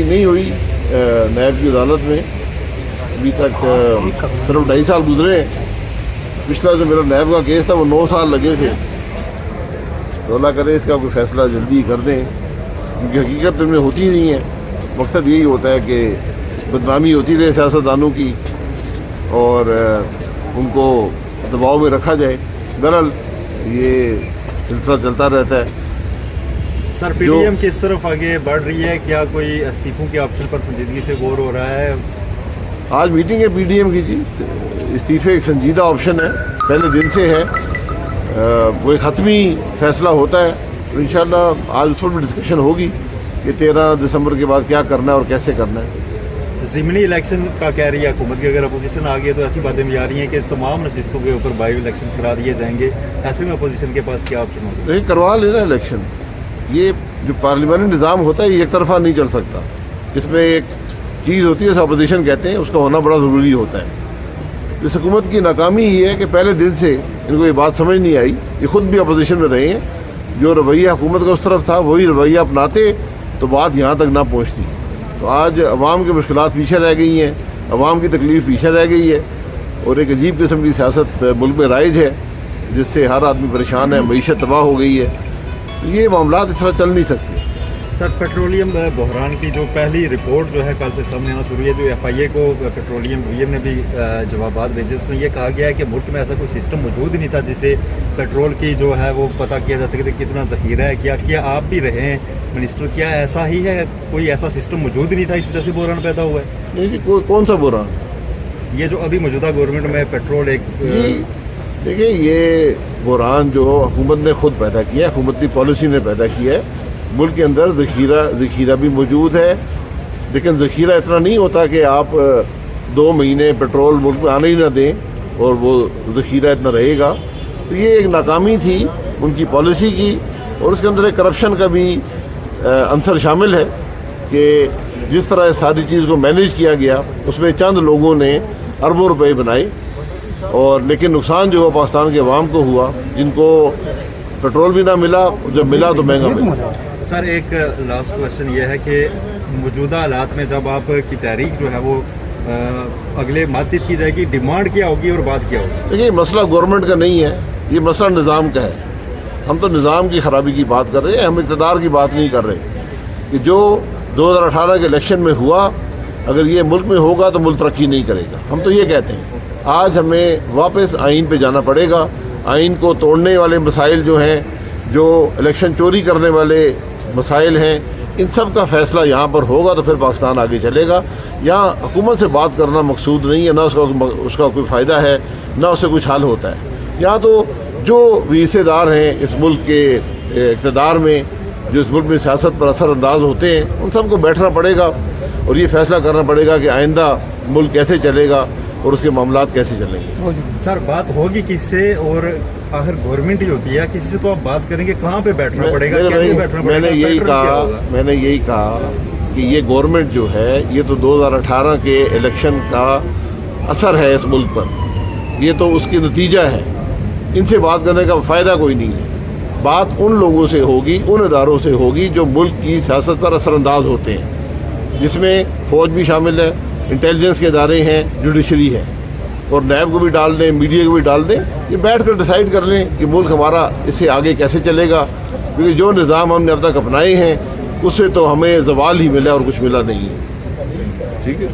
نہیں ہوئی نیب کی عدالت میں ابھی تک صرف 2.5 سال گزرے ہیں. پچھلا جو میرا نیب کا کیس تھا وہ 9 سال لگے تھے. تو اللہ کرے اس کا کوئی فیصلہ جلدی کر دیں, کیونکہ حقیقت میں ہوتی نہیں ہے. مقصد یہی ہوتا ہے کہ بدنامی ہوتی رہے سیاستدانوں کی اور ان کو دباؤ میں رکھا جائے. بہرحال یہ سلسلہ چلتا رہتا ہے. سر پی ڈی ایم کس طرف آگے بڑھ رہی ہے؟ کیا کوئی استعفوں کے آپشن پر سنجیدگی سے غور ہو رہا ہے؟ آج میٹنگ ہے پی ڈی ایم کی جی. استعفے ایک سنجیدہ آپشن ہے, پہلے دن سے ہے. وہ ایک حتمی فیصلہ ہوتا ہے. تو انشاءاللہ آج اس پر بھی ڈسکشن ہوگی کہ 13 دسمبر کے بعد کیا کرنا ہے اور کیسے کرنا ہے. ضمنی الیکشن کا کہہ رہی ہے حکومت کی, اگر اپوزیشن آ گئی تو ایسی باتیں بھی آ رہی ہیں کہ تمام نشستوں کے اوپر بائیو الیکشنز کرا دیے جائیں گے. ایسے میں اپوزیشن کے پاس کیا آپشن ہوگا؟ لیکن کروا لینا الیکشن. یہ جو پارلیمانی نظام ہوتا ہے یہ ایک طرفہ نہیں چل سکتا. اس میں ایک چیز ہوتی ہے اسے اپوزیشن کہتے ہیں, اس کا ہونا بڑا ضروری ہوتا ہے. اس حکومت کی ناکامی ہی ہے کہ پہلے دن سے ان کو یہ بات سمجھ نہیں آئی. یہ خود بھی اپوزیشن میں رہے ہیں. جو رویہ حکومت کا اس طرف تھا وہی رویہ اپناتے تو بات یہاں تک نہ پہنچتی. تو آج عوام کی مشکلات پیچھے رہ گئی ہیں, عوام کی تکلیف پیچھے رہ گئی ہے, اور ایک عجیب قسم کی سیاست ملک میں رائج ہے جس سے ہر آدمی پریشان ہے. معیشت تباہ ہو گئی ہے. یہ معاملات اس طرح چل نہیں سکتے. سر پیٹرولیم بحران کی جو پہلی رپورٹ جو ہے کل سے سامنے آنا شروع ہے, جو ایف آئی اے کو پیٹرولیم ڈویژن نے بھی جوابات بھیجے, اس میں یہ کہا گیا ہے کہ ملک میں ایسا کوئی سسٹم موجود ہی نہیں تھا جس سے پیٹرول کی جو ہے وہ پتہ کیا جا سکے کتنا ذخیرہ ہے. کیا آپ بھی رہے ہیں منسٹر, کیا ایسا ہی ہے کوئی ایسا سسٹم موجود ہی نہیں تھا اس وجہ سے بحران پیدا ہوا ہے؟ نہیں جی, کون سا بحران؟ یہ جو ابھی موجودہ گورنمنٹ میں پیٹرول ایک دیکھیں یہ بحران جو حکومت نے خود پیدا کیا ہے, حکومتی پالیسی نے پیدا کیا ہے. ملک کے اندر ذخیرہ بھی موجود ہے, لیکن ذخیرہ اتنا نہیں ہوتا کہ آپ 2 مہینے پیٹرول ملک میں آنے ہی نہ دیں اور وہ ذخیرہ اتنا رہے گا. تو یہ ایک ناکامی تھی ان کی پالیسی کی, اور اس کے اندر ایک کرپشن کا بھی عنصر شامل ہے کہ جس طرح ساری چیز کو مینیج کیا گیا اس میں چند لوگوں نے اربوں روپے بنائے, اور لیکن نقصان جو ہوا پاکستان کے عوام کو ہوا, جن کو پیٹرول بھی نہ ملا, جب ملا تو مہنگا ملا. سر ایک لاسٹ کویشچن یہ ہے کہ موجودہ حالات میں جب آپ کی تحریک جو ہے وہ اگلے بات چیت کی جائے گی, ڈیمانڈ کیا ہوگی اور بات کیا ہوگی؟ دیکھیے مسئلہ گورنمنٹ کا نہیں ہے, یہ مسئلہ نظام کا ہے. ہم تو نظام کی خرابی کی بات کر رہے ہیں, ہم اقتدار کی بات نہیں کر رہے. کہ جو 2018 کے الیکشن میں ہوا اگر یہ ملک میں ہوگا تو ملک ترقی نہیں کرے گا. ہم تو یہ کہتے ہیں آج ہمیں واپس آئین پہ جانا پڑے گا. آئین کو توڑنے والے مسائل جو ہیں, جو الیکشن چوری کرنے والے مسائل ہیں, ان سب کا فیصلہ یہاں پر ہوگا تو پھر پاکستان آگے چلے گا. یہاں حکومت سے بات کرنا مقصود نہیں ہے, نہ اس کا کوئی فائدہ ہے, نہ اس سے کچھ حل ہوتا ہے. یہاں تو جو بھی حصے دار ہیں اس ملک کے اقتدار میں, جو اس ملک میں سیاست پر اثر انداز ہوتے ہیں, ان سب کو بیٹھنا پڑے گا اور یہ فیصلہ کرنا پڑے گا کہ آئندہ ملک کیسے چلے گا اور اس کے معاملات کیسے چلیں گے. سر بات ہوگی کس سے, اور آخر گورنمنٹ ہی ہوتی ہے, کسی سے تو آپ بات کریں گے, کہاں پہ بیٹھنا پڑے گا, کیسے بیٹھنا پڑے گا؟ میں نے یہی کہا کہ یہ گورنمنٹ جو ہے یہ تو 2018 کے الیکشن کا اثر ہے اس ملک پر, یہ تو اس کی نتیجہ ہے. ان سے بات کرنے کا فائدہ کوئی نہیں ہے. بات ان لوگوں سے ہوگی, ان اداروں سے ہوگی جو ملک کی سیاست پر اثر انداز ہوتے ہیں, جس میں فوج بھی شامل ہے, انٹیلیجنس کے ادارے ہیں, جوڈیشری ہے, اور نیب کو بھی ڈال دیں, میڈیا کو بھی ڈال دیں. یہ بیٹھ کر ڈیسائیڈ کر لیں کہ ملک ہمارا اس سے آگے کیسے چلے گا, کیونکہ جو نظام ہم نے اب تک اپنائے ہیں اس سے تو ہمیں زوال ہی ملا اور کچھ ملا نہیں ہے. ٹھیک ہے.